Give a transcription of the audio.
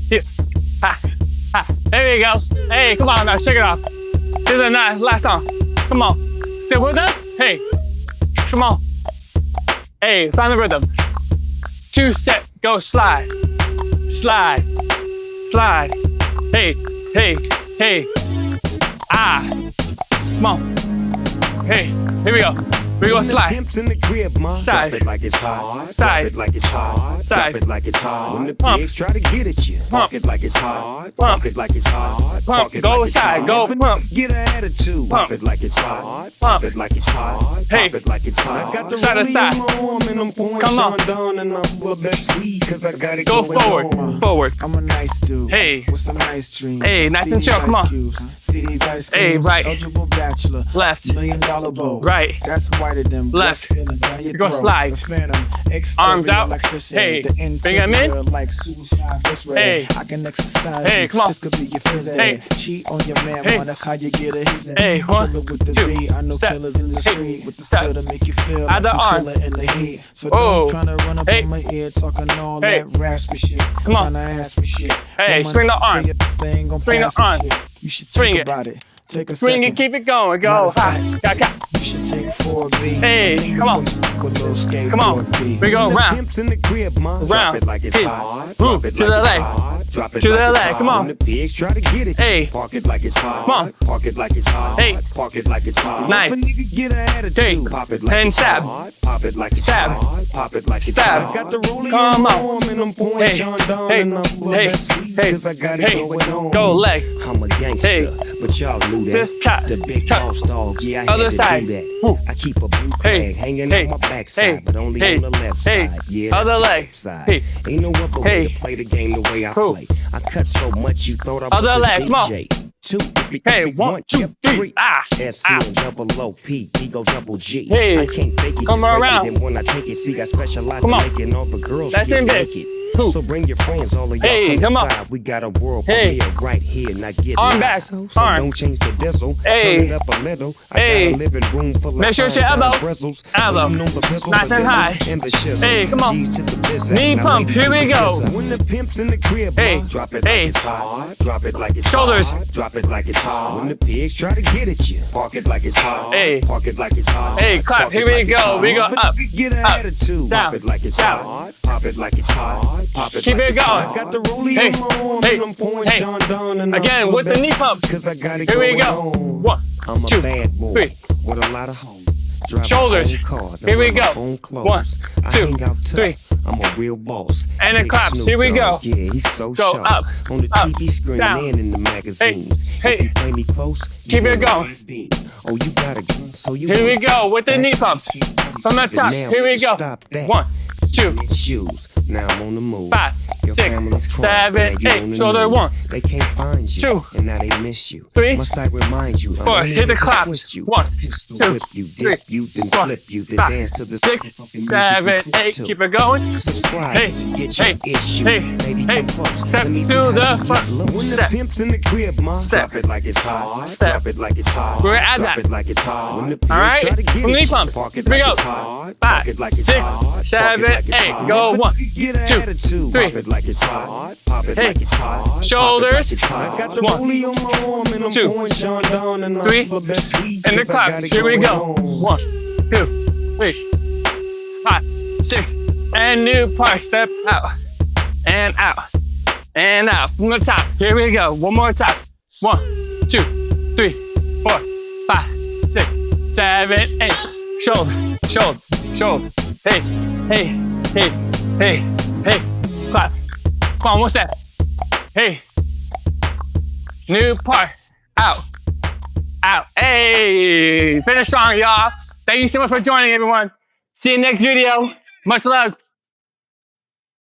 Here. Ha. Ha. There you go. Hey, come on now, shake it off. Do the last song. Come on. Still with us? Hey. Come on. Hey, find the rhythm. 2 step, go slide. Slide. Slide. Hey, hey, hey. Ah. Come on. Hey, here we go. We go slide. Side. Drop it like it's hot. Side. Drop it like it's hot. Side. Drop it like it's hot. When the Pump. pigs try to get at you, Pump. park it like it's hot. Pump. Park it like it's hot. Pump. Park it Go like it's side. hot. Go pump. Get an attitude. Pump. Pump it like it's hot. Pump. Pump it like it's hot. Hey. Pump it like it's hot. I got the Side to rollie side. in my arm and I'm pouring Come on. Sean down and I'm full of that sweet 'cause I got it Go going forward. on. Forward. I'm a nice dude. Hey. With some nice dreams. Hey, nice See and these chill, come ice on. cubes. See these ice Hey, cubes. right. Eligible bachelor. Left. $1 million boat. Right. That's whiter than Left. feeling down your You go throat. slide. The phantom. Arms out. Like fish Hey. eggs. The Bring 'em in. interior like suicide. This red. Hey. I can exercise. Hey, you. come on. This could be your phys ed. Hey. Cheat on your man, Hey. man. That's how you get it. Hey, 1, Killer with the 2, beat. I know step. killers in the Hey. street with the Step. skill to make you feel Add like the you arm. chillin' in the heat. So Oh. don't tryna run up Hey. on my ear talking all Hey. that raspy shit. Come on. Tryna ask me shit. Hey, No swing the money arm. for your thing gon' Swing the pass me arm. shit. You should Swing think it. about it. Take a Swing second. and keep it going. Go. Matter of Ha. fact, Got, got. You should take 4B. Hey, come on. Come on. We go round. Pimps in the crib, ma. Round. Drop it like it's Hey. hot. Move Drop it to like the it's leg. hot. Drop it To like the it's leg. hot. Come on. When the pigs try to get it, Hey. park it like it's hot. Come on. Park it like it's hot. Hey. Park it like it's hot. Nice. If a nigga get an attitude, Hey. pop it like And it's stab. hot. Pop it like it's Stab. hot. Pop it like it's Stab. hot. Got the rollie Come in my on. arm and I'm pouring Hey. Sean down Hey. and I'm full Hey. of that sweet Hey. 'cause I got it Hey. going on. Go leg. I'm a gangster, Hey. but y'all knew that. Just cut. The big Cut. boss dog, yeah, I had Other to side. do that. Woo. I keep a blue Hey. flag hanging Hey. on my backside, Hey. but only Hey. on the left Hey. side. Yeah, Other that's the leg. left side. Hey. Ain't no other way Hey. to play the game the way I Who? play. I cut so much you thought I was Other a leg, come on. DJ. 2, Hey, 1, 2, 3. Ah. SC Ah. and double OP, Ego double G. Hey. I can't fake it, Come just break around. it. And when I take it, see, I specialize Come in on. making all the girls That's get in bed. naked. Who? So bring your friends, all of y'all Hey, come on. inside. We got a world Hey. premiere right here, now get Arm lost. back. So Arm. don't change the diesel, Hey. turn it up a little. I Hey. got a living room full of Make sure it's your fine elbow. bristles. Elbow. Leaning on the pistol, Nice the and diesel, high. and the shizzle. Hey, come on. G's to the bizzle. Knee Now pump. ladies Here we to the go. bizzle. When the pimp's in the crib, Hey. ma, drop it Hey. like it's hot. Drop it like it's Shoulders. hot. Drop it like it's hot. When the pigs try to get at you, park it like it's hot. Hey. Park it like it's hot. Hey, clap. Park it Here we like it's go. hot. We go If a up. nigga get an Up. attitude, Down. pop it like it's Down. hot. Pop it like it's hot. Pop it Keep like it it's hot. going. Got the rollie Hey. in my arm Hey. and I'm pouring Hey. Sean down and I'm Again, full with of the that knee pump. 'cause I got it Here we going go. on. 1, I'm a 2, bad boy 3. with a lot of hoes. Drive Shoulders. my own cars and Here we wear my go. own 1, clothes. I 2, hang out tough. 3. I'm a real boss. And it Big claps. Snoop Here we Dogg. go. Yeah, he's so Go sharp. up, On the up, TV screen down. and in the magazines. Hey. If you play me close, Keep you it will going. be. Oh, you got a gun, so you Here we want go with the that. knee pumps. From the top. Now, Here we go. Stop that. 1, 2, Shoes. Now I'm on the move. 5, Your 6, family's crying, 7, now you 8. on the Shoulder news. 1, They can't find you, 2, and now they miss you. 3, Must I remind you? 4. I'm Hit the here to claps. twist you. 1, Pistol 2, whip you, 3, dip you, then 4, flip you, then 5, dance to this 6, motherfucking music 7, you click 8. to. Keep it going. Subscribe, Hey, get your hey, issue. hey, Baby, hey. come close. Step Let me see to how the you front. get low. When Step. the pimp's in the crib, ma, Step. drop it like it's hot. Step. Drop it like it's hot. We're at Drop that. it like it's hot. When the pigs All right. try to get From at knee you, pumps. park it Here we like go. it's hot. 5, Park it like it's 6, hot. Park it 7, like it's 8. hot. Go If 1, you get an 2, attitude, 3. pop it like it's hot. Pop it Hey. like it's hot. Shoulders. Pop it like it's hot. I got the 1, rollie on my arm and I'm 2, pouring Sean down and I'm 3. full of that sweet And the 'cause I got claps. it Here we going go. on. 1, 2, 3, 5, 6. And new part. Step out. And out. And out. From the top. Here we go. One more time. 1, 2, 3, 4, 5, 6, 7, 8. Shoulder. Shoulder. Shoulder. Hey. Hey. Hey. Hey. Hey. Clap. Come on. One step. Hey. New part. Out. Out. Hey. Finish strong, y'all. Thank you so much for joining, everyone. See you next video. Much love.